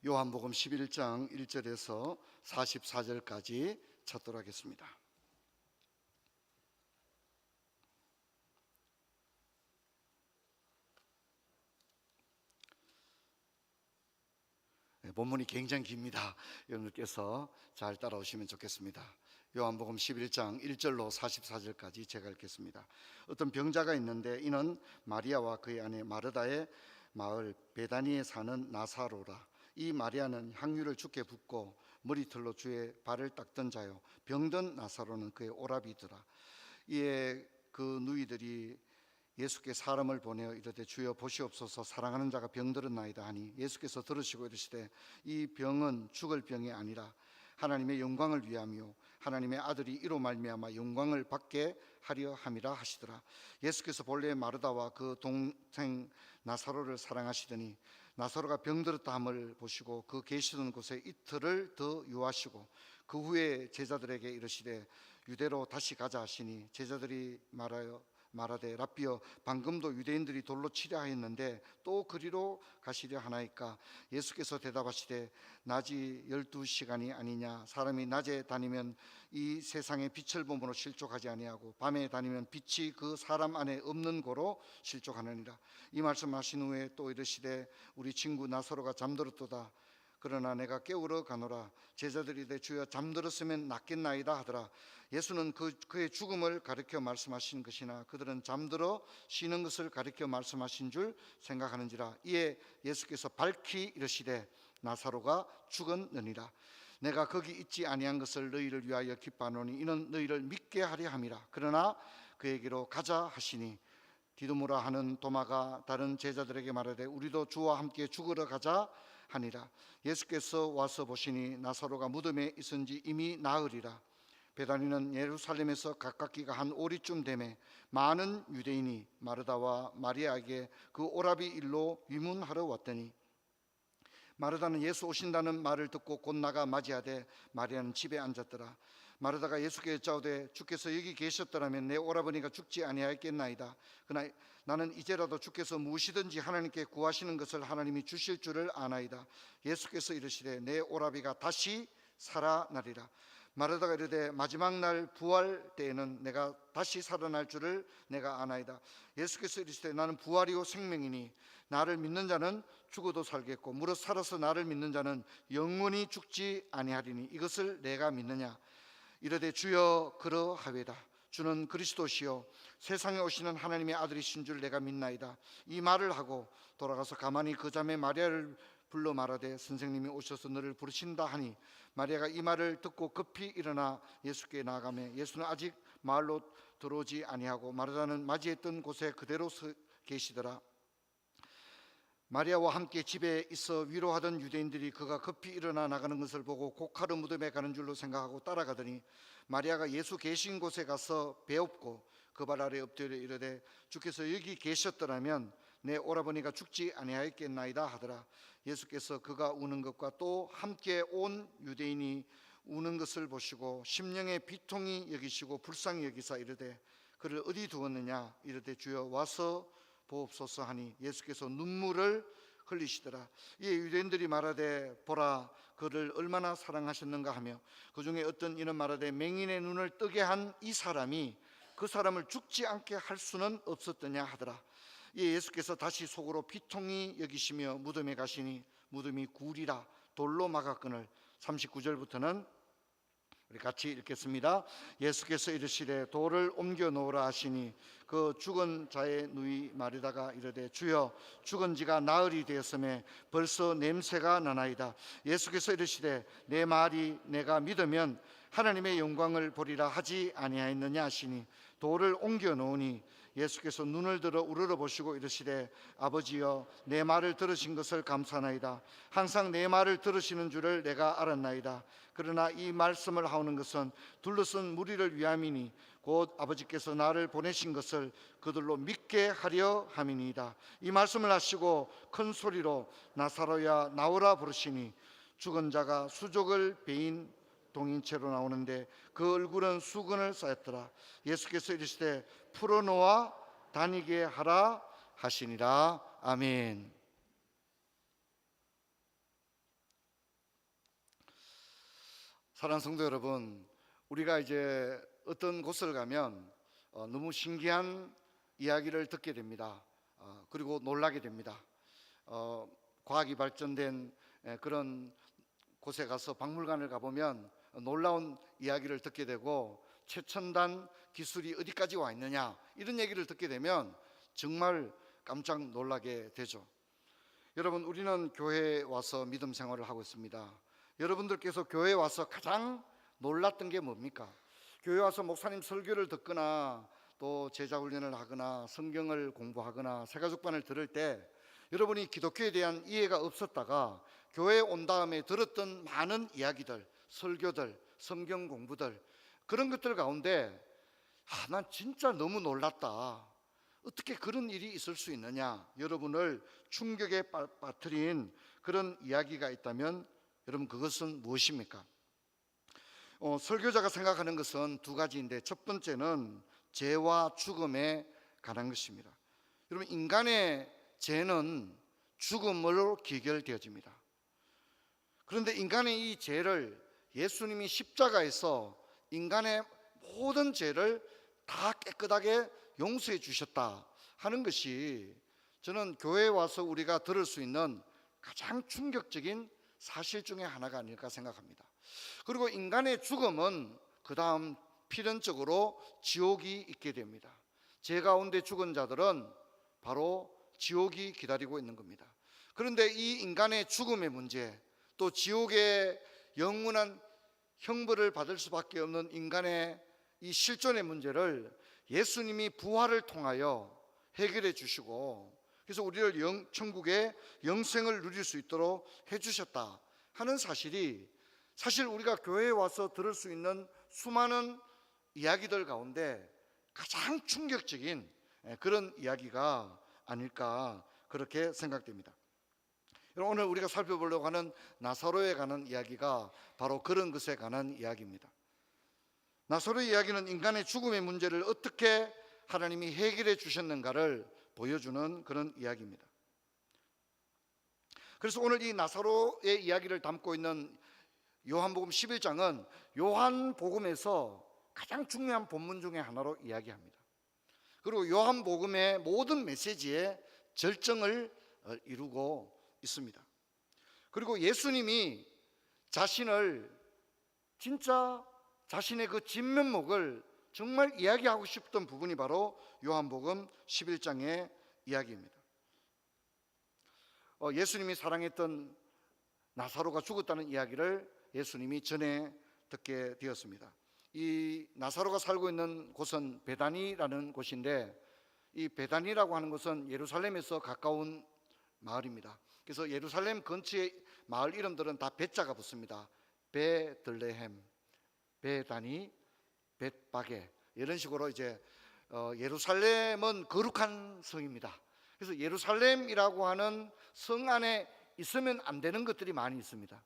요한복음 11장 1절에서 44절까지 찾도록 하겠습니다. 본문이 굉장히 깁니다. 여러분께서 잘 따라오시면 좋겠습니다. 요한복음 11장 1절로 44절까지 제가 읽겠습니다. 어떤 병자가 있는데 이는 마리아와 그의 아내 마르다의 마을 베다니에 사는 나사로라. 이 마리아는 향유를 주께 붓고 머리털로 주의 발을 닦던 자요, 병든 나사로는 그의 오라비더라. 이에 그 누이들이 예수께 사람을 보내어 이르되 주여 보시옵소서, 사랑하는 자가 병들었나이다 하니 예수께서 들으시고 이르시되 이 병은 죽을 병이 아니라 하나님의 영광을 위함이요 하나님의 아들이 이로 말미암아 영광을 받게 하려 함이라 하시더라. 예수께서 본래 마르다와 그 동생 나사로를 사랑하시더니 나사로가 병들었다 함을 보시고 그 계시던 곳에 이틀을 더 유하시고 그 후에 제자들에게 이르시되 유대로 다시 가자 하시니 제자들이 말하되 랍비여, 방금도 유대인들이 돌로 치려 하였는데 또 그리로 가시려 하나이까? 예수께서 대답하시되 낮이 12시간이 아니냐? 사람이 낮에 다니면 이 세상의 빛을 보므로 실족하지 아니하고 밤에 다니면 빛이 그 사람 안에 없는 고로 실족하느니라. 이 말씀하신 후에 또 이르시되 우리 친구 나사로가 잠들었도다. 그러나 내가 깨우러 가노라. 제자들이 이르되 주여 잠들었으면 낫겠나이다 하더라. 예수는 그의 죽음을 가리켜 말씀하신 것이나 그들은 잠들어 쉬는 것을 가리켜 말씀하신 줄 생각하는지라. 이에 예수께서 밝히 이르시되 나사로가 죽었느니라. 내가 거기 있지 아니한 것을 너희를 위하여 기뻐하노니 이는 너희를 믿게 하려 함이라. 그러나 그에게로 가자 하시니 디두모라 하는 도마가 다른 제자들에게 말하되 우리도 주와 함께 죽으러 가자 하니라. 예수께서 와서 보시니 나사로가 무덤에 있은지 이미 나으리라. 베다니는 예루살렘에서 가깝기가 한 오리쯤 되매 많은 유대인이 마르다와 마리아에게 그 오라비 일로 위문하러 왔더니 마르다는 예수 오신다는 말을 듣고 곧 나가 맞이하되 마리아는 집에 앉았더라. 마르다가 예수께 여짜오되 주께서 여기 계셨더라면 내 오라버니가 죽지 아니하였겠나이다. 그러나 나는 이제라도 주께서 무엇이든지 하나님께 구하시는 것을 하나님이 주실 줄을 아나이다. 예수께서 이르시되 내 오라비가 다시 살아나리라. 마르다가 이르되 마지막 날 부활 때에는 내가 다시 살아날 줄을 내가 아나이다. 예수께서 이르시되 나는 부활이요 생명이니 나를 믿는 자는 죽어도 살겠고 무릇 살아서 나를 믿는 자는 영원히 죽지 아니하리니 이것을 내가 믿느냐? 이르되 주여 그러하외다. 주는 그리스도시요 세상에 오시는 하나님의 아들이신 줄 내가 믿나이다. 이 말을 하고 돌아가서 가만히 그 자매 마리아를 불러 말하되 선생님이 오셔서 너를 부르신다 하니 마리아가 이 말을 듣고 급히 일어나 예수께 나아가매 예수는 아직 마을로 들어오지 아니하고 마르다는 맞이했던 곳에 그대로 서 계시더라. 마리아와 함께 집에 있어 위로하던 유대인들이 그가 급히 일어나 나가는 것을 보고 고카르 무덤에 가는 줄로 생각하고 따라가더니 마리아가 예수 계신 곳에 가서 배엎고 그 발 아래 엎드려 이르되 주께서 여기 계셨더라면 내 오라버니가 죽지 아니하였겠나이다 하더라. 예수께서 그가 우는 것과 또 함께 온 유대인이 우는 것을 보시고 심령의 비통이 여기시고 불쌍히 여기사 이르되 그를 어디 두었느냐? 이르되 주여 와서 보옵소서 하니 예수께서 눈물을 흘리시더라. 이 유대인들이 말하되 보라 그를 얼마나 사랑하셨는가 하며 그 중에 어떤 이는 말하되 맹인의 눈을 뜨게 한 이 사람이 그 사람을 죽지 않게 할 수는 없었더냐 하더라. 이 예수께서 다시 속으로 비통히 여기시며 무덤에 가시니 무덤이 굴이라 돌로 막았거늘. 39절부터는 우리 같이 읽겠습니다. 예수께서 이르시되 돌을 옮겨 놓으라 하시니 그 죽은 자의 누이 마리다가 이르되 주여 죽은 지가 나흘이 되었음에 벌써 냄새가 나나이다. 예수께서 이르시되 내 말이 내가 믿으면 하나님의 영광을 보리라 하지 아니하였느냐 하시니 돌을 옮겨 놓으니 예수께서 눈을 들어 우러러 보시고 이르시되 아버지여 내 말을 들으신 것을 감사하나이다. 항상 내 말을 들으시는 줄을 내가 알았나이다. 그러나 이 말씀을 하오는 것은 둘러쓴 무리를 위함이니 곧 아버지께서 나를 보내신 것을 그들로 믿게 하려 함이니이다. 이 말씀을 하시고 큰 소리로 나사로야 나오라 부르시니 죽은 자가 수족을 베인 동인체로 나오는데 그 얼굴은 수건을 쌓였더라. 예수께서 이르시되 풀어놓아 다니게 하라 하시니라. 아멘. 사랑하는 성도 여러분, 우리가 이제 어떤 곳을 가면 너무 신기한 이야기를 듣게 됩니다. 그리고 놀라게 됩니다. 과학이 발전된 그런 곳에 가서 박물관을 가보면 놀라운 이야기를 듣게 되고, 최첨단 기술이 어디까지 와 있느냐 이런 얘기를 듣게 되면 정말 깜짝 놀라게 되죠. 여러분, 우리는 교회에 와서 믿음 생활을 하고 있습니다. 여러분들께서 교회에 와서 가장 놀랐던 게 뭡니까? 교회 와서 목사님 설교를 듣거나 또 제자 훈련을 하거나 성경을 공부하거나 새가족반을 들을 때 여러분이 기독교에 대한 이해가 없었다가 교회에 온 다음에 들었던 많은 이야기들, 설교들, 성경 공부들, 그런 것들 가운데 난 진짜 너무 놀랐다, 어떻게 그런 일이 있을 수 있느냐, 여러분을 충격에 빠뜨린 그런 이야기가 있다면 여러분, 그것은 무엇입니까? 설교자가 생각하는 것은 두 가지인데, 첫 번째는 죄와 죽음에 관한 것입니다. 여러분, 인간의 죄는 죽음으로 귀결되어집니다. 그런데 인간의 이 죄를 예수님이 십자가에서 인간의 모든 죄를 다 깨끗하게 용서해 주셨다 하는 것이, 저는 교회에 와서 우리가 들을 수 있는 가장 충격적인 사실 중에 하나가 아닐까 생각합니다. 그리고 인간의 죽음은 그 다음 필연적으로 지옥이 있게 됩니다. 죄 가운데 죽은 자들은 바로 지옥이 기다리고 있는 겁니다. 그런데 이 인간의 죽음의 문제, 또 지옥의 영원한 형벌을 받을 수밖에 없는 인간의 이 실존의 문제를 예수님이 부활을 통하여 해결해 주시고, 그래서 우리를 천국의 영생을 누릴 수 있도록 해주셨다 하는 사실이, 사실 우리가 교회에 와서 들을 수 있는 수많은 이야기들 가운데 가장 충격적인 그런 이야기가 아닐까, 그렇게 생각됩니다. 오늘 우리가 살펴보려고 하는 나사로에 관한 이야기가 바로 그런 것에 관한 이야기입니다. 나사로의 이야기는 인간의 죽음의 문제를 어떻게 하나님이 해결해 주셨는가를 보여주는 그런 이야기입니다. 그래서 오늘 이 나사로의 이야기를 담고 있는 요한복음 11장은 요한복음에서 가장 중요한 본문 중에 하나로 이야기합니다. 그리고 요한복음의 모든 메시지의 절정을 이루고 있습니다. 그리고 예수님이 자신을, 진짜 자신의 그 진면목을 정말 이야기하고 싶던 부분이 바로 요한복음 11장의 이야기입니다. 예수님이 사랑했던 나사로가 죽었다는 이야기를 예수님이 전해 듣게 되었습니다. 이 나사로가 살고 있는 곳은 베다니라는 곳인데, 이 베다니라고 하는 곳은 예루살렘에서 가까운 마을입니다. 그래서 예루살렘 근처의 마을 이름들은 다 베자가 붙습니다. 베들레헴, 베다니, 벳바게, 이런 식으로 이제 예루살렘은 거룩한 성입니다. 그래서 예루살렘이라고 하는 성 안에 있으면 안 되는 것들이 많이 있습니다.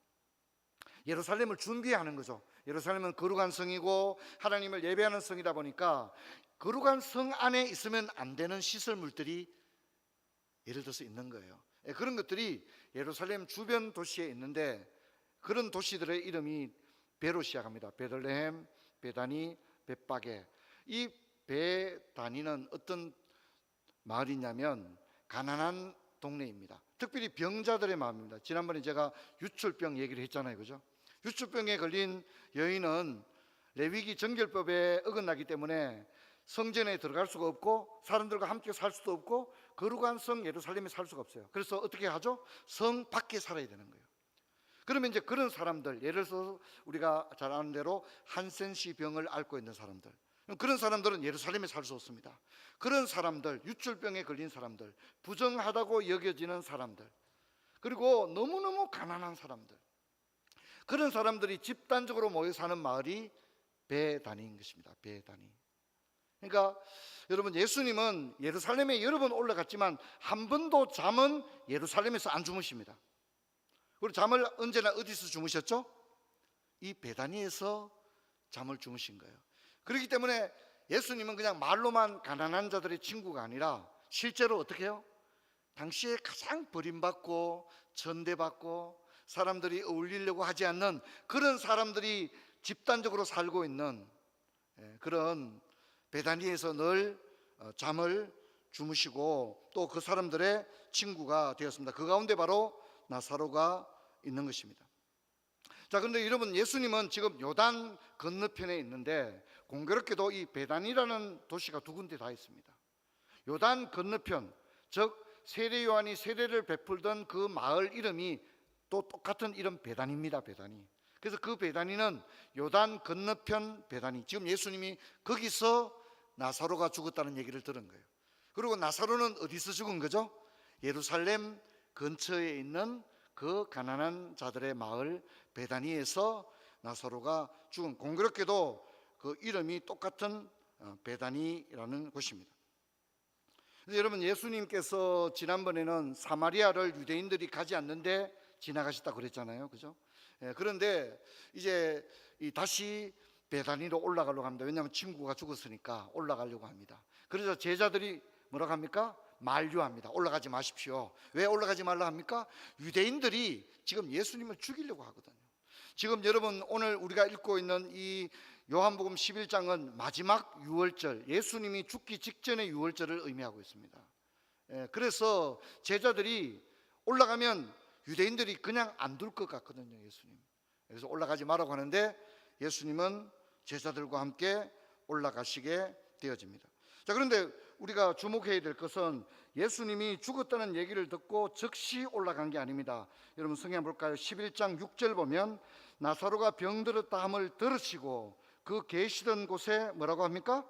예루살렘을 준비하는 거죠. 예루살렘은 거룩한 성이고 하나님을 예배하는 성이다 보니까 거룩한 성 안에 있으면 안 되는 시설물들이 예를 들어서 있는 거예요. 그런 것들이 예루살렘 주변 도시에 있는데, 그런 도시들의 이름이 베로 시작합니다. 베들레헴, 베다니, 벳바게. 이 베다니는 어떤 마을이냐면 가난한 동네입니다. 특별히 병자들의 마을입니다. 지난번에 제가 유출병 얘기를 했잖아요, 그죠? 유출병에 걸린 여인은 레위기 정결법에 어긋나기 때문에 성전에 들어갈 수가 없고 사람들과 함께 살 수도 없고 거룩한 성 예루살렘에 살 수가 없어요. 그래서 어떻게 하죠? 성 밖에 살아야 되는 거예요. 그러면 이제 그런 사람들, 예를 들어서 우리가 잘 아는 대로 한센시 병을 앓고 있는 사람들, 그런 사람들은 예루살렘에 살 수 없습니다. 그런 사람들, 유출병에 걸린 사람들, 부정하다고 여겨지는 사람들, 그리고 너무너무 가난한 사람들, 그런 사람들이 집단적으로 모여 사는 마을이 베다니인 것입니다. 베다니. 그러니까 여러분, 예수님은 예루살렘에 여러 번 올라갔지만 한 번도 잠은 예루살렘에서 안 주무십니다. 그리고 잠을 언제나 어디서 주무셨죠? 이 베다니에서 잠을 주무신 거예요. 그렇기 때문에 예수님은 그냥 말로만 가난한 자들의 친구가 아니라 실제로 어떻게 해요? 당시에 가장 버림받고 천대받고 사람들이 어울리려고 하지 않는 그런 사람들이 집단적으로 살고 있는 그런 베다니에서 늘 잠을 주무시고 또 그 사람들의 친구가 되었습니다. 그 가운데 바로 나사로가 있는 것입니다. 자, 그런데 여러분, 예수님은 지금 요단 건너편에 있는데 공교롭게도 이 베단이라는 도시가 두 군데 다 있습니다. 요단 건너편, 즉 세례 요한이 세례를 베풀던 그 마을 이름이 또 똑같은 이름 베단입니다. 베단이. 그래서 그 베다니는 요단 건너편 베다니. 지금 예수님이 거기서 나사로가 죽었다는 얘기를 들은 거예요. 그리고 나사로는 어디서 죽은 거죠? 예루살렘 근처에 있는 그 가난한 자들의 마을 베다니에서 나사로가 죽은, 공교롭게도 그 이름이 똑같은 베다니라는 곳입니다. 여러분, 예수님께서 지난번에는 사마리아를 유대인들이 가지 않는데 지나가셨다 그랬잖아요, 그죠? 그런데 이제 다시 베다니로 올라가려고 합니다. 왜냐하면 친구가 죽었으니까 올라가려고 합니다. 그래서 제자들이 뭐라고 합니까? 만류합니다. 올라가지 마십시오. 왜 올라가지 말라 합니까? 유대인들이 지금 예수님을 죽이려고 하거든요. 지금 여러분, 오늘 우리가 읽고 있는 이 요한복음 11장은 마지막 유월절, 예수님이 죽기 직전의 유월절을 의미하고 있습니다. 그래서 제자들이 올라가면 유대인들이 그냥 안 둘 것 같거든요, 예수님. 그래서 올라가지 말라고 하는데 예수님은 제자들과 함께 올라가시게 되어집니다. 자, 그런데 우리가 주목해야 될 것은 예수님이 죽었다는 얘기를 듣고 즉시 올라간 게 아닙니다. 여러분, 성경 볼까요? 11장 6절 보면 나사로가 병들었다 함을 들으시고 그 계시던 곳에 뭐라고 합니까?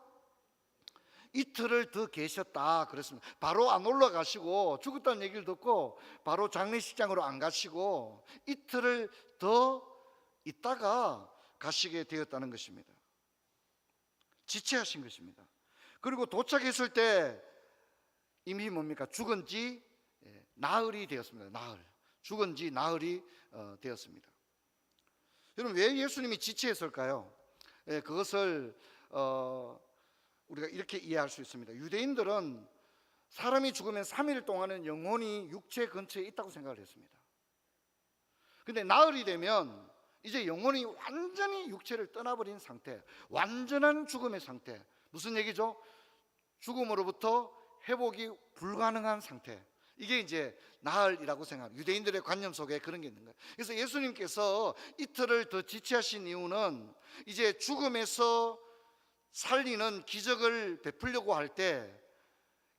이틀을 더 계셨다 그랬습니다. 바로 안 올라가시고, 죽었다는 얘기를 듣고 바로 장례식장으로 안 가시고 이틀을 더 있다가 가시게 되었다는 것입니다. 지체하신 것입니다. 그리고 도착했을 때 이미 뭡니까? 죽은 지 나흘이 되었습니다. 나흘. 죽은 지 나흘이 되었습니다. 여러분, 왜 예수님이 지체했을까요? 그것을 우리가 이렇게 이해할 수 있습니다. 유대인들은 사람이 죽으면 3일 동안은 영혼이 육체 근처에 있다고 생각을 했습니다. 근데 나흘이 되면 이제 영혼이 완전히 육체를 떠나버린 상태, 완전한 죽음의 상태. 무슨 얘기죠? 죽음으로부터 회복이 불가능한 상태. 이게 이제 나흘이라고 생각합니다. 유대인들의 관념 속에 그런 게 있는 거예요. 그래서 예수님께서 이틀을 더 지체하신 이유는 이제 죽음에서 살리는 기적을 베풀려고 할 때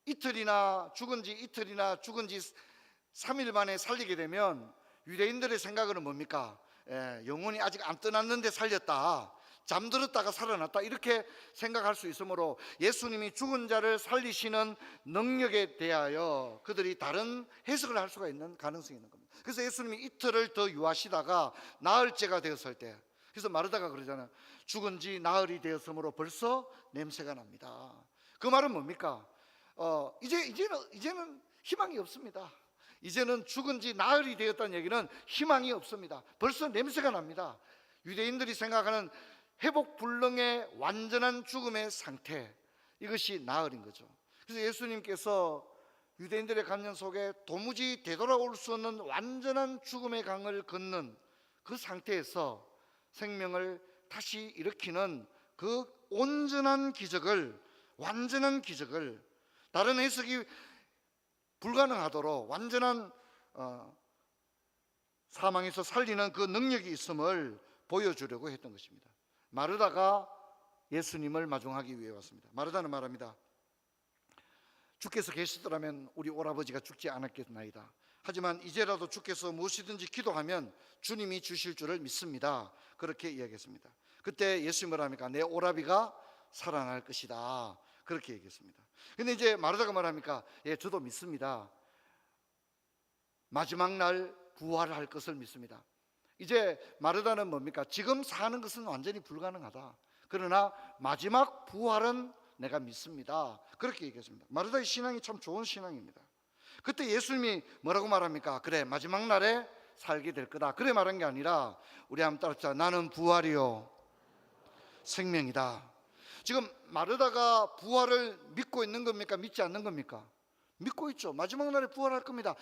이틀이나 죽은 지 3일 만에 살리게 되면 유대인들의 생각은 뭡니까? 영혼이 아직 안 떠났는데 살렸다, 잠들었다가 살아났다, 이렇게 생각할 수 있으므로 예수님이 죽은 자를 살리시는 능력에 대하여 그들이 다른 해석을 할 수가 있는 가능성이 있는 겁니다. 그래서 예수님이 이틀을 더 유하시다가 나흘째가 되었을 때, 그래서 마르다가 그러잖아요. 죽은 지 나흘이 되었으므로 벌써 냄새가 납니다. 그 말은 뭡니까? 이제는 희망이 없습니다. 이제는 죽은 지 나흘이 되었다는 얘기는 희망이 없습니다. 벌써 냄새가 납니다. 유대인들이 생각하는 회복 불능의 완전한 죽음의 상태, 이것이 나흘인 거죠. 그래서 예수님께서 유대인들의 관념 속에 도무지 되돌아올 수 없는 완전한 죽음의 강을 걷는 그 상태에서 생명을 다시 일으키는 그 온전한 기적을, 완전한 기적을, 다른 해석이 불가능하도록 완전한 사망에서 살리는 그 능력이 있음을 보여주려고 했던 것입니다. 마르다가 예수님을 마중하기 위해 왔습니다. 마르다는 말합니다. 주께서 계시더라면 우리 오라버지가 죽지 않았겠나이다. 하지만 이제라도 주께서 무엇이든지 기도하면 주님이 주실 줄을 믿습니다. 그렇게 이야기했습니다. 그때 예수님은 뭐랍니까? 내 오라비가 살아날 것이다. 그렇게 얘기했습니다. 근데 이제 마르다가 말합니까? 예, 저도 믿습니다. 마지막 날 부활할 것을 믿습니다. 이제 마르다는 뭡니까? 지금 사는 것은 완전히 불가능하다. 그러나 마지막 부활은 내가 믿습니다. 그렇게 얘기했습니다. 마르다의 신앙이 참 좋은 신앙입니다. 그때 예수님이 뭐라고 말합니까? 그래, 마지막 날에 살게 될 거다. 그래 말한 게 아니라 우리 한번 따라합시다. 나는 부활이요 생명이다. 지금 마르다가 부활을 믿고 있는 겁니까? 믿지 않는 겁니까? 믿고 있죠. 마지막 날에 부활할 겁니다.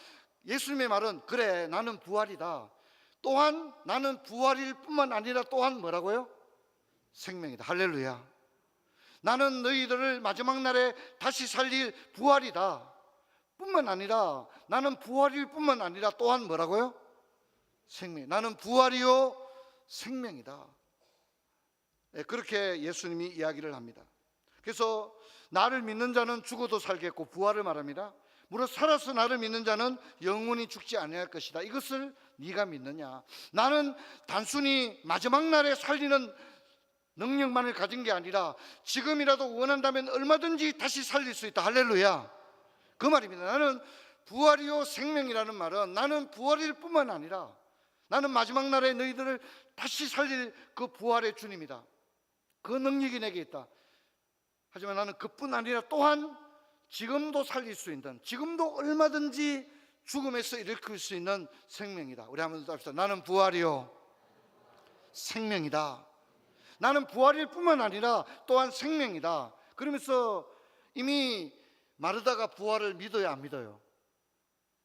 예수님의 말은 그래, 나는 부활이다. 또한 나는 부활일 뿐만 아니라 또한 뭐라고요? 생명이다. 할렐루야. 나는 너희들을 마지막 날에 다시 살릴 부활이다. 뿐만 아니라 나는 부활일 뿐만 아니라 또한 뭐라고요? 생명. 나는 부활이요 생명이다. 그렇게 예수님이 이야기를 합니다. 그래서 나를 믿는 자는 죽어도 살겠고, 부활을 말합니다. 무릇 살아서 나를 믿는 자는 영원히 죽지 아니할 것이다. 이것을 네가 믿느냐? 나는 단순히 마지막 날에 살리는 능력만을 가진 게 아니라 지금이라도 원한다면 얼마든지 다시 살릴 수 있다. 할렐루야. 그 말입니다. 나는 부활이요 생명이라는 말은 나는 부활일 뿐만 아니라 나는 마지막 날에 너희들을 다시 살릴 그 부활의 주님이다. 그 능력이 내게 있다. 하지만 나는 그뿐 아니라 또한 지금도 살릴 수 있는, 지금도 얼마든지 죽음에서 일으킬 수 있는 생명이다. 우리 한번 더 합시다. 나는 부활이요 생명이다. 나는 부활일 뿐만 아니라 또한 생명이다. 그러면서 이미 마르다가 부활을 믿어야 안 믿어요?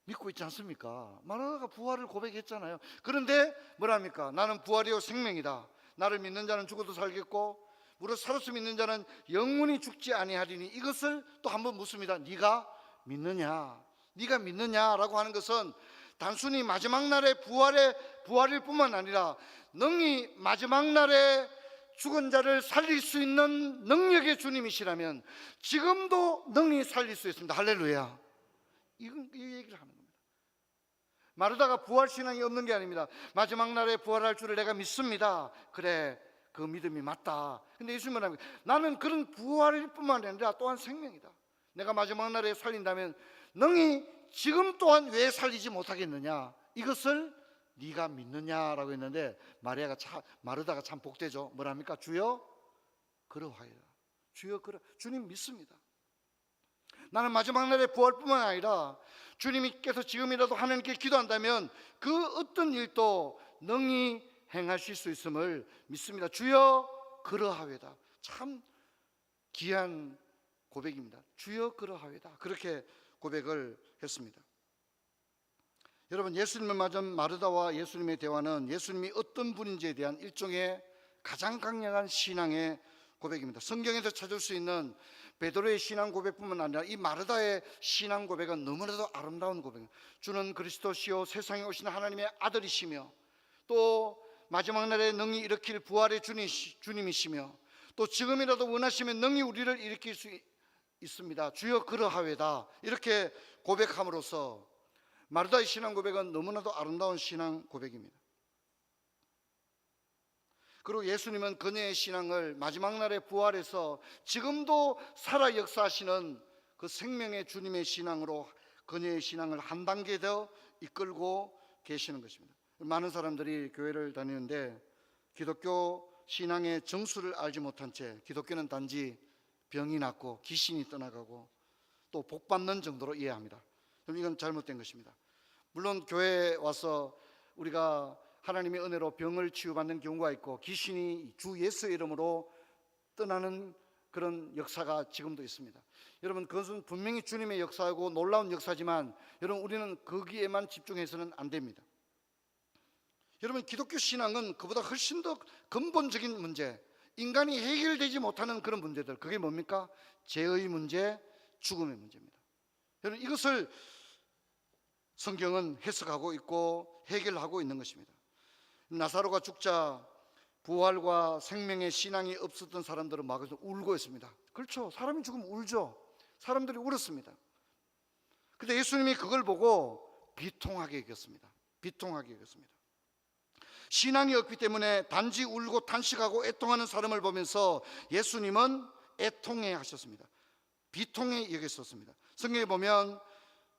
믿고 있지 않습니까? 마르다가 부활을 고백했잖아요. 그런데 뭐랍니까? 나는 부활이요 생명이다. 나를 믿는 자는 죽어도 살겠고 무릇 살아서 믿는 자는 영원히 죽지 아니하리니. 이것을 또 한번 묻습니다. 네가 믿느냐? 네가 믿느냐라고 하는 것은 단순히 마지막 날의 부활일 뿐만 아니라 능히 마지막 날에 죽은 자를 살릴 수 있는 능력의 주님이시라면 지금도 능히 살릴 수 있습니다. 할렐루야. 이 얘기를 하는 겁니다. 마르다가 부활 신앙이 없는 게 아닙니다. 마지막 날에 부활할 줄을 내가 믿습니다. 그래, 그 믿음이 맞다. 근데 예수님은 합니다. 나는 그런 부활일 뿐만 아니라 또한 생명이다. 내가 마지막 날에 살린다면 능히 지금 또한 왜 살리지 못하겠느냐? 이것을 네가 믿느냐라고 했는데 마르다가 참 복되죠. 뭐랍니까? 주여 그러하여라. 주여 그러. 주님 믿습니다. 나는 마지막 날에 부활뿐만 아니라 주님께서 지금이라도 하나님께 기도한다면 그 어떤 일도 능히 행하실 수 있음을 믿습니다. 주여 그러하여다. 참 귀한 고백입니다. 주여 그러하여다. 그렇게 고백을 했습니다. 여러분, 예수님을 맞은 마르다와 예수님의 대화는 예수님이 어떤 분인지에 대한 일종의 가장 강력한 신앙의 고백입니다. 성경에서 찾을 수 있는 베드로의 신앙 고백뿐만 아니라 이 마르다의 신앙 고백은 너무나도 아름다운 고백입니다. 주는 그리스도시요 세상에 오신 하나님의 아들이시며 또 마지막 날에 능히 일으킬 부활의 주님이시며 또 지금이라도 원하시면 능히 우리를 일으킬 수 있습니다. 주여 그러하외다. 이렇게 고백함으로써 마르다의 신앙 고백은 너무나도 아름다운 신앙 고백입니다. 그리고 예수님은 그녀의 신앙을 마지막 날에 부활해서 지금도 살아 역사하시는 그 생명의 주님의 신앙으로 그녀의 신앙을 한 단계 더 이끌고 계시는 것입니다. 많은 사람들이 교회를 다니는데 기독교 신앙의 정수를 알지 못한 채 기독교는 단지 병이 낫고 귀신이 떠나가고 또 복받는 정도로 이해합니다. 그럼 이건 잘못된 것입니다. 물론 교회에 와서 우리가 하나님의 은혜로 병을 치유받는 경우가 있고 귀신이 주 예수의 이름으로 떠나는 그런 역사가 지금도 있습니다. 여러분, 그것은 분명히 주님의 역사이고 놀라운 역사지만 여러분, 우리는 거기에만 집중해서는 안 됩니다. 여러분, 기독교 신앙은 그보다 훨씬 더 근본적인 문제, 인간이 해결되지 못하는 그런 문제들, 그게 뭡니까? 죄의 문제, 죽음의 문제입니다. 여러분, 이것을 성경은 해석하고 있고 해결하고 있는 것입니다. 나사로가 죽자 부활과 생명의 신앙이 없었던 사람들은 막 울고 있습니다. 그렇죠. 사람이 죽으면 울죠. 사람들이 울었습니다. 그런데 예수님이 그걸 보고 비통하게 여겼습니다. 비통하게 여겼습니다. 신앙이 없기 때문에 단지 울고 탄식하고 애통하는 사람을 보면서 예수님은 애통해 하셨습니다. 비통해 여겼었습니다. 성경에 보면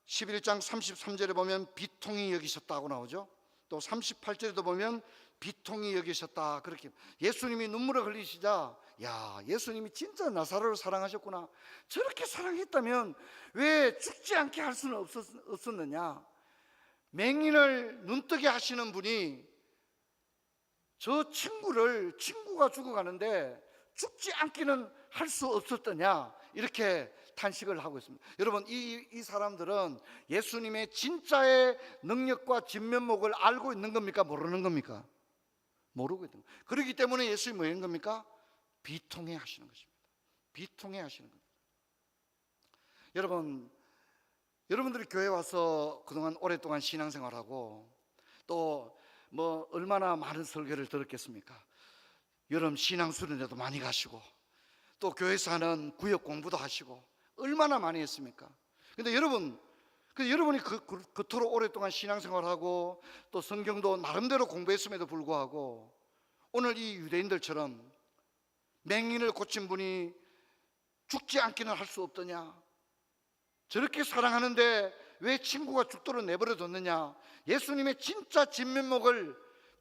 11장 33절에 보면 비통히 여기셨다고 나오죠. 또 38절에도 보면 비통히 여기셨다. 그렇게 예수님이 눈물을 흘리시자, 야, 예수님이 진짜 나사로를 사랑하셨구나. 저렇게 사랑했다면 왜 죽지 않게 할 수는 없었느냐. 맹인을 눈뜨게 하시는 분이 저 친구가 죽어가는데 죽지 않기는 할 수 없었더냐, 이렇게 탄식을 하고 있습니다. 여러분, 이 사람들은 예수님의 진짜의 능력과 진면목을 알고 있는 겁니까? 모르는 겁니까? 모르고 있는 겁니다. 그렇기 때문에 예수님이 뭐 하는 겁니까? 비통해 하시는 것입니다. 비통해 하시는 겁니다. 여러분들이 교회 와서 그동안 오랫동안 신앙생활하고 또 뭐 얼마나 많은 설교를 들었겠습니까? 여름 신앙수련회도 많이 가시고 또 교회에서 하는 구역 공부도 하시고 얼마나 많이 했습니까? 근데 여러분이 그토록 오랫동안 신앙생활하고 또 성경도 나름대로 공부했음에도 불구하고 오늘 이 유대인들처럼 맹인을 고친 분이 죽지 않기는 할 수 없더냐? 저렇게 사랑하는데 왜 친구가 죽도록 내버려 뒀느냐? 예수님의 진짜 진면목을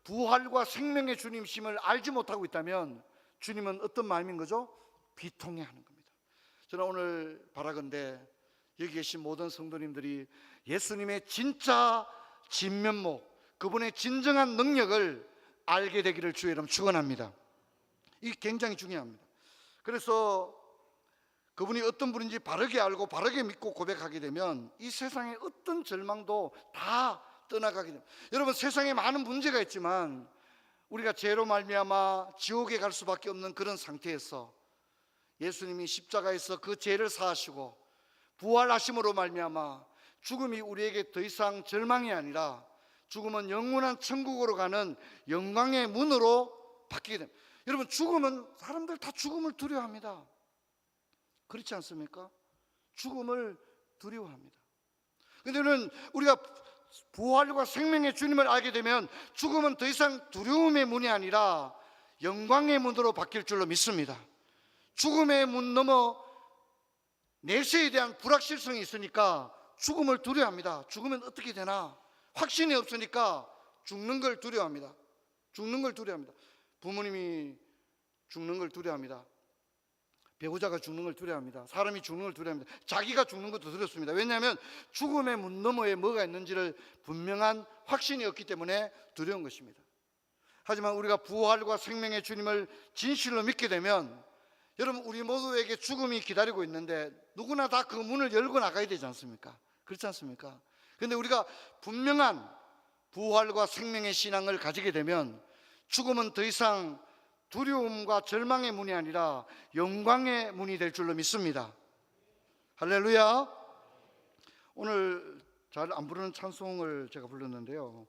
부활과 생명의 주님심을 알지 못하고 있다면 주님은 어떤 마음인 거죠? 비통해하는 겁니다. 저는 오늘 바라건대 여기 계신 모든 성도님들이 예수님의 진짜 진면목, 그분의 진정한 능력을 알게 되기를 주의 이름 축원합니다. 이게 굉장히 중요합니다. 그래서 그분이 어떤 분인지 바르게 알고 바르게 믿고 고백하게 되면 이 세상의 어떤 절망도 다 떠나가게 됩니다. 여러분, 세상에 많은 문제가 있지만 우리가 죄로 말미암아 지옥에 갈 수밖에 없는 그런 상태에서 예수님이 십자가에서 그 죄를 사하시고 부활하심으로 말미암아 죽음이 우리에게 더 이상 절망이 아니라 죽음은 영원한 천국으로 가는 영광의 문으로 바뀌게 됩니다. 여러분, 사람들 다 죽음을 두려워합니다. 그렇지 않습니까? 죽음을 두려워합니다. 그런데 우리가 부활과 생명의 주님을 알게 되면 죽음은 더 이상 두려움의 문이 아니라 영광의 문으로 바뀔 줄로 믿습니다. 죽음의 문 넘어 내세에 대한 불확실성이 있으니까 죽음을 두려워합니다. 죽으면 어떻게 되나 확신이 없으니까 죽는 걸 두려워합니다. 죽는 걸 두려워합니다. 부모님이 죽는 걸 두려워합니다. 배우자가 죽는 걸 두려워합니다. 사람이 죽는 걸 두려워합니다. 자기가 죽는 것도 두렵습니다. 왜냐하면 죽음의 문 너머에 뭐가 있는지를 분명한 확신이 없기 때문에 두려운 것입니다. 하지만 우리가 부활과 생명의 주님을 진실로 믿게 되면 여러분, 우리 모두에게 죽음이 기다리고 있는데 누구나 다 그 문을 열고 나가야 되지 않습니까? 그렇지 않습니까? 그런데 우리가 분명한 부활과 생명의 신앙을 가지게 되면 죽음은 더 이상 두려움과 절망의 문이 아니라 영광의 문이 될 줄로 믿습니다. 할렐루야. 오늘 잘 안 부르는 찬송을 제가 불렀는데요,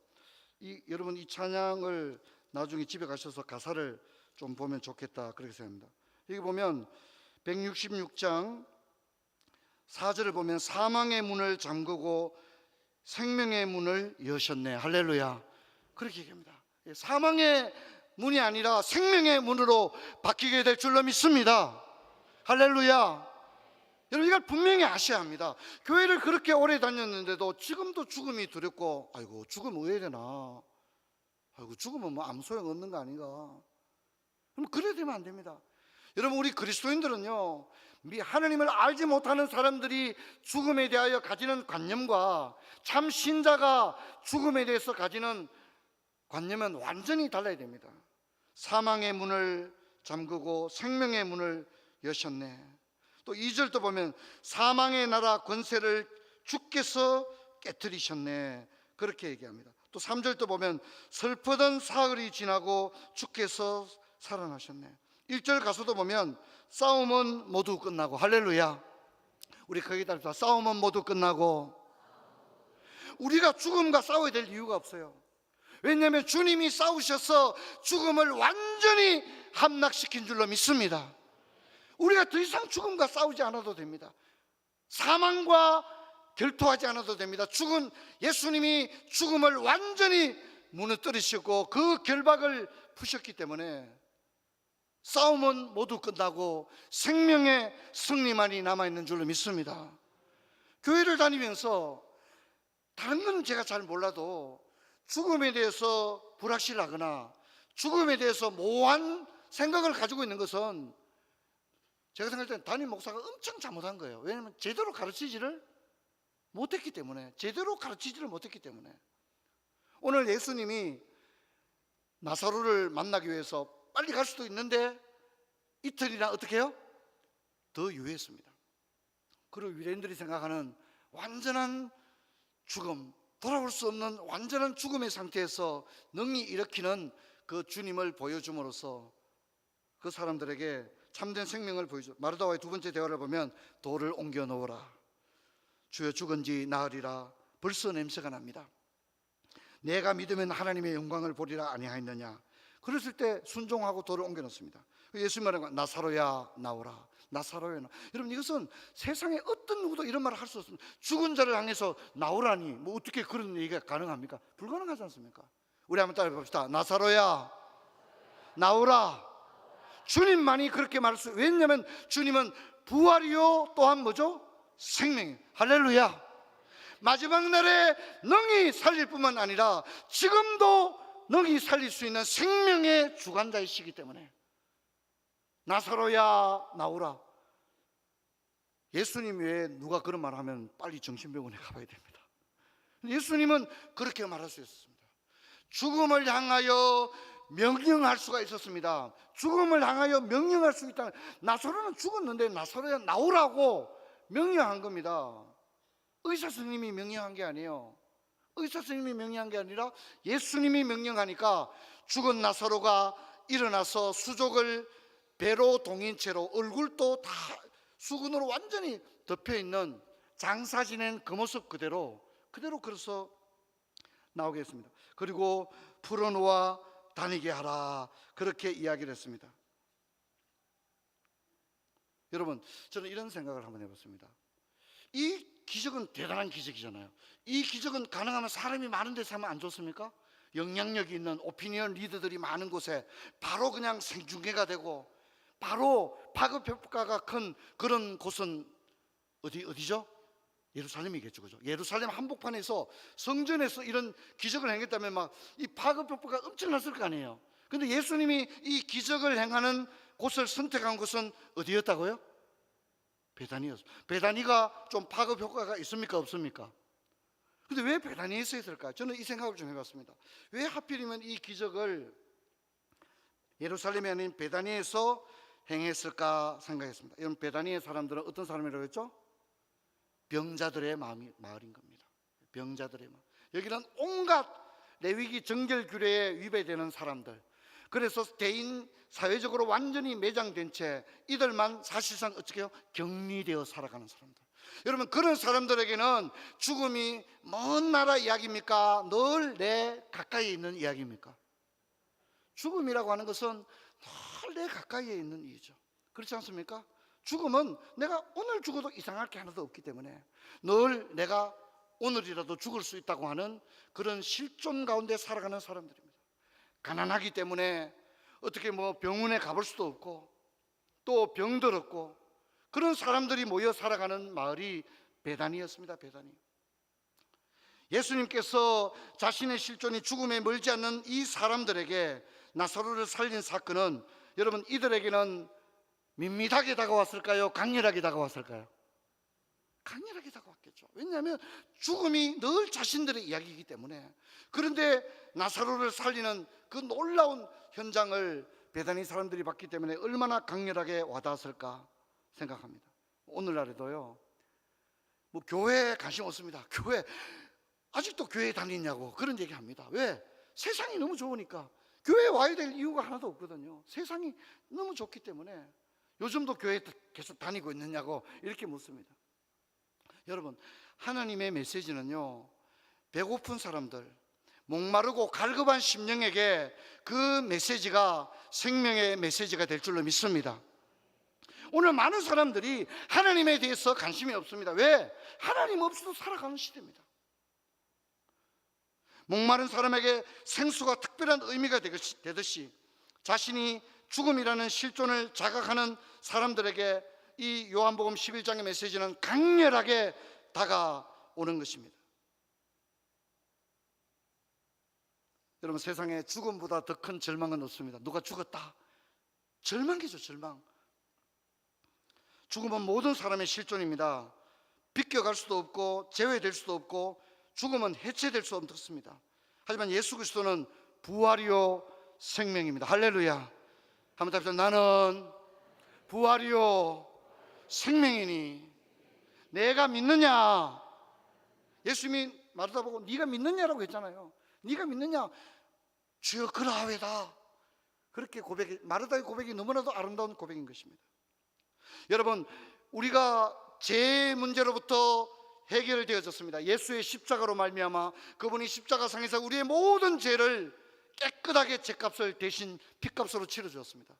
여러분 이 찬양을 나중에 집에 가셔서 가사를 좀 보면 좋겠다 그렇게 생각합니다. 여기 보면 166장 4절을 보면 사망의 문을 잠그고 생명의 문을 여셨네. 할렐루야. 그렇게 얘기합니다. 사망의 문이 아니라 생명의 문으로 바뀌게 될 줄로 믿습니다. 할렐루야. 여러분, 이걸 분명히 아셔야 합니다. 교회를 그렇게 오래 다녔는데도 지금도 죽음이 두렵고, 아이고 죽으면 왜 되나, 아이고 죽으면 뭐 아무 소용 없는 거 아닌가. 그럼 그래야 되면 안 됩니다. 여러분, 우리 그리스도인들은요, 하나님을 알지 못하는 사람들이 죽음에 대하여 가지는 관념과 참 신자가 죽음에 대해서 가지는 관념은 완전히 달라야 됩니다. 사망의 문을 잠그고 생명의 문을 여셨네. 또 2절도 보면 사망의 나라 권세를 주께서 깨뜨리셨네. 그렇게 얘기합니다. 또 3절도 보면 슬프던 사흘이 지나고 주께서 살아나셨네. 1절 가서도 보면 싸움은 모두 끝나고, 할렐루야. 우리 거기다 합시다. 싸움은 모두 끝나고. 우리가 죽음과 싸워야 될 이유가 없어요. 왜냐하면 주님이 싸우셔서 죽음을 완전히 함락시킨 줄로 믿습니다. 우리가 더 이상 죽음과 싸우지 않아도 됩니다. 사망과 결투하지 않아도 됩니다. 예수님이 죽음을 완전히 무너뜨리셨고 그 결박을 푸셨기 때문에 싸움은 모두 끝나고 생명의 승리만이 남아있는 줄로 믿습니다. 교회를 다니면서 다른 건 제가 잘 몰라도 죽음에 대해서 불확실하거나 죽음에 대해서 모호한 생각을 가지고 있는 것은 제가 생각할 때는 담임 목사가 엄청 잘못한 거예요. 왜냐하면 제대로 가르치지를 못했기 때문에. 오늘 예수님이 나사로를 만나기 위해서 빨리 갈 수도 있는데 이틀이나 어떻게 해요? 더 유예했습니다. 그리고 유대인들이 생각하는 완전한 죽음, 돌아올 수 없는 완전한 죽음의 상태에서 능히 일으키는 그 주님을 보여줌으로써 그 사람들에게 참된 생명을 보여줘. 마르다와의 두 번째 대화를 보면 돌을 옮겨 놓으라. 주여 죽은 지 나으리라. 벌써 냄새가 납니다. 내가 믿으면 하나님의 영광을 보리라 아니하였느냐. 그랬을 때 순종하고 돌을 옮겨 놓습니다. 예수님 말한 거 나사로야 나오라. 나사로야 나오라. 여러분 이것은 세상에 어떤 누구도 이런 말을 할 수 없습니다. 죽은 자를 향해서 나오라니 뭐 어떻게 그런 얘기가 가능합니까? 불가능하지 않습니까? 우리 한번 따라해 봅시다. 나사로야 나오라. 주님만이 그렇게 말할 수. 왜냐하면 주님은 부활이요 또한 뭐죠? 생명이에요. 할렐루야. 마지막 날에 능히 살릴 뿐만 아니라 지금도 능히 살릴 수 있는 생명의 주관자이시기 때문에 나사로야 나오라. 예수님 외에 누가 그런 말 하면 빨리 정신병원에 가봐야 됩니다. 예수님은 그렇게 말할 수 있었습니다. 죽음을 향하여 명령할 수가 있었습니다. 죽음을 향하여 명령할 수 있다. 나사로는 죽었는데 나사로야 나오라고 명령한 겁니다. 의사 선생님이 명령한 게 아니에요. 의사 선생님이 명령한 게 아니라 예수님이 명령하니까 죽은 나사로가 일어나서 수족을 배로 동인 채로 얼굴도 다 수건으로 완전히 덮여있는 장사 지낸 그 모습 그대로 그래서 나오게 했습니다. 그리고 풀어놓아 다니게 하라 그렇게 이야기를 했습니다. 여러분 저는 이런 생각을 한번 해봤습니다. 이 기적은 대단한 기적이잖아요. 이 기적은 가능하면 사람이 많은 데서 하면 안 좋습니까? 영향력이 있는 오피니언 리더들이 많은 곳에 바로 그냥 생중계가 되고 바로 파급 효과가 큰 그런 곳은 어디죠? 예루살렘이겠죠. 그죠? 예루살렘 한복판에서 성전에서 이런 기적을 행했다면 막 이 파급 효과가 엄청났을 거 아니에요. 근데 예수님이 이 기적을 행하는 곳을 선택한 곳은 어디였다고요? 베다니였어요. 베다니가 좀 파급 효과가 있습니까? 없습니까? 근데 왜 베다니에 있었을까? 저는 이 생각을 좀 해봤습니다. 왜 하필이면 이 기적을 예루살렘이 아닌 베다니에서 행했을까 생각했습니다. 여러분 베다니의 사람들은 어떤 사람이라고 했죠? 병자들의 마을인 겁니다. 병자들의 마을. 여기는 온갖 레위기 정결 규례에 위배되는 사람들. 그래서 대인 사회적으로 완전히 매장된 채 이들만 사실상 어떻게 해요? 격리되어 살아가는 사람들. 여러분 그런 사람들에게는 죽음이 먼 나라 이야기입니까? 늘 내 가까이에 있는 이야기입니까? 죽음이라고 하는 것은 늘 내 가까이에 있는 일이죠. 그렇지 않습니까? 죽음은 내가 오늘 죽어도 이상할 게 하나도 없기 때문에 늘 내가 오늘이라도 죽을 수 있다고 하는 그런 실존 가운데 살아가는 사람들입니다. 가난하기 때문에 어떻게 뭐 병원에 가볼 수도 없고 또 병들었고 그런 사람들이 모여 살아가는 마을이 베다니였습니다. 베다니. 예수님께서 자신의 실존이 죽음에 멀지 않는 이 사람들에게 나사로를 살린 사건은 여러분 이들에게는 밋밋하게 다가왔을까요? 강렬하게 다가왔을까요? 강렬하게 다가왔겠죠. 왜냐하면 죽음이 늘 자신들의 이야기이기 때문에. 그런데 나사로를 살리는 그 놀라운 현장을 베다니 사람들이 봤기 때문에 얼마나 강렬하게 와닿았을까 생각합니다. 오늘날에도요 뭐 교회에 관심 없습니다. 교회 아직도 교회 다니냐고 그런 얘기합니다. 왜? 세상이 너무 좋으니까. 교회에 와야 될 이유가 하나도 없거든요. 세상이 너무 좋기 때문에. 요즘도 교회 계속 다니고 있느냐고 이렇게 묻습니다. 여러분 하나님의 메시지는요 배고픈 사람들, 목마르고 갈급한 심령에게 그 메시지가 생명의 메시지가 될 줄로 믿습니다. 오늘 많은 사람들이 하나님에 대해서 관심이 없습니다. 왜? 하나님 없이도 살아가는 시대입니다. 목마른 사람에게 생수가 특별한 의미가 되듯이 자신이 죽음이라는 실존을 자각하는 사람들에게 이 요한복음 11장의 메시지는 강렬하게 다가오는 것입니다. 여러분 세상에 죽음보다 더 큰 절망은 없습니다. 누가 죽었다? 절망이죠. 절망. 죽음은 모든 사람의 실존입니다. 비껴갈 수도 없고 제외될 수도 없고 죽음은 해체될 수 없습니다. 하지만 예수 그리스도는 부활이요 생명입니다. 할렐루야. 한번 답시다. 나는 부활이요 생명이니 내가 믿느냐? 예수님이 마르다 보고 네가 믿느냐라고 했잖아요. 네가 믿느냐? 주여 그러하외다. 그렇게 고백이, 마르다의 고백이 너무나도 아름다운 고백인 것입니다. 여러분, 우리가 죄 문제로부터 해결되어졌습니다. 예수의 십자가로 말미암아 그분이 십자가상에서 우리의 모든 죄를 깨끗하게 죄값을 대신 핏값으로 치러주었습니다.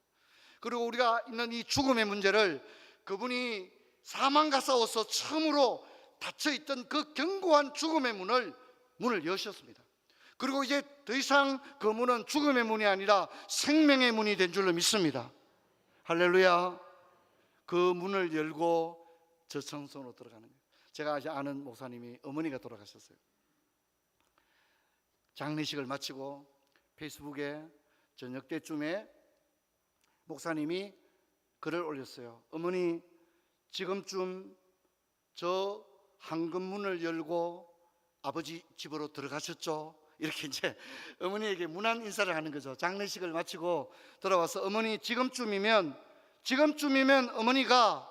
그리고 우리가 있는 이 죽음의 문제를 그분이 사망과 싸워서 처음으로 닫혀있던 그 견고한 죽음의 문을 여셨습니다. 그리고 이제 더 이상 그 문은 죽음의 문이 아니라 생명의 문이 된 줄로 믿습니다. 할렐루야. 그 문을 열고 저 청소로 들어가는 거예요. 제가 아는 목사님이 어머니가 돌아가셨어요. 장례식을 마치고 페이스북에 저녁 때쯤에 목사님이 글을 올렸어요. 어머니, 지금쯤 저 황금문을 열고 아버지 집으로 들어가셨죠? 이렇게 이제 어머니에게 문안 인사를 하는 거죠. 장례식을 마치고 돌아와서 어머니, 지금쯤이면 어머니가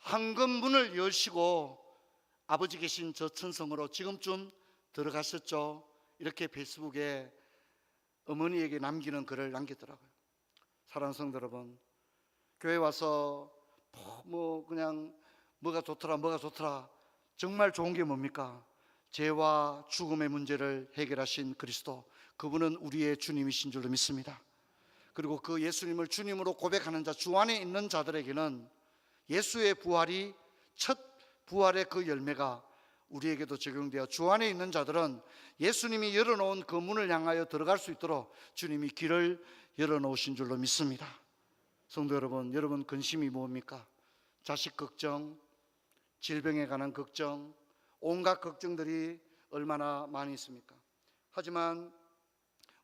황금문을 여시고 아버지 계신 저 천성으로 지금쯤 들어가셨죠? 이렇게 페이스북에 어머니에게 남기는 글을 남겼더라고요. 사랑하는 성도 여러분, 교회 와서 그냥 뭐가 좋더라. 정말 좋은 게 뭡니까? 죄와 죽음의 문제를 해결하신 그리스도, 그분은 우리의 주님이신 줄로 믿습니다. 그리고 그 예수님을 주님으로 고백하는 자, 주 안에 있는 자들에게는 예수의 부활이 첫 부활의 그 열매가 우리에게도 적용되어 주 안에 있는 자들은 예수님이 열어놓은 그 문을 향하여 들어갈 수 있도록 주님이 길을 열어놓으신 줄로 믿습니다. 성도 여러분, 여러분 근심이 뭡니까? 자식 걱정, 질병에 관한 걱정, 온갖 걱정들이 얼마나 많이 있습니까? 하지만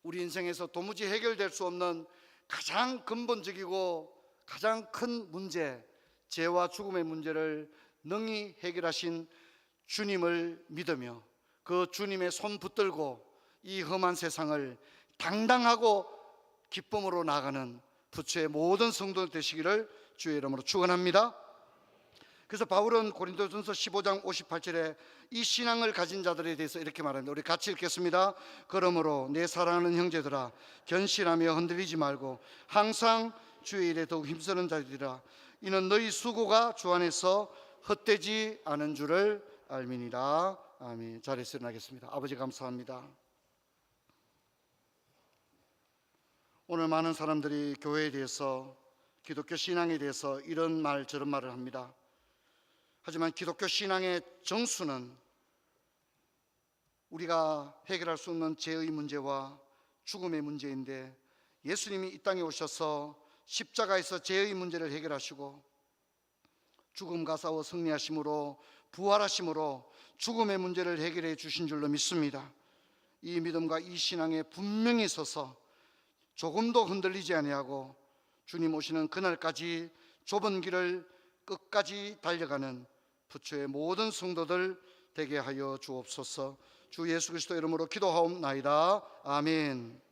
우리 인생에서 도무지 해결될 수 없는 가장 근본적이고 가장 큰 문제, 죄와 죽음의 문제를 능히 해결하신 주님을 믿으며 그 주님의 손 붙들고 이 험한 세상을 당당하고 기쁨으로 나아가는 부처의 모든 성도 되시기를 주의 이름으로 축원합니다. 그래서 바울은 고린도전서 15장 58절에 이 신앙을 가진 자들에 대해서 이렇게 말합니다. 우리 같이 읽겠습니다. 그러므로 내 사랑하는 형제들아, 견실하며 흔들리지 말고 항상 주의 일에 더욱 힘쓰는 자들이라. 이는 너희 수고가 주 안에서 헛되지 않은 줄을 알미니라. 아멘. 자리에서 일어나겠습니다. 아버지 감사합니다. 오늘 많은 사람들이 교회에 대해서, 기독교 신앙에 대해서 이런 말 저런 말을 합니다. 하지만 기독교 신앙의 정수는 우리가 해결할 수 없는 죄의 문제와 죽음의 문제인데, 예수님이 이 땅에 오셔서 십자가에서 죄의 문제를 해결하시고 죽음과 싸워 승리하심으로, 부활하심으로 죽음의 문제를 해결해 주신 줄로 믿습니다. 이 믿음과 이 신앙에 분명히 서서 조금도 흔들리지 아니하고 주님 오시는 그날까지 좁은 길을 끝까지 달려가는 부처의 모든 성도들 되게 하여 주옵소서. 주 예수 그리스도 이름으로 기도하옵나이다. 아멘.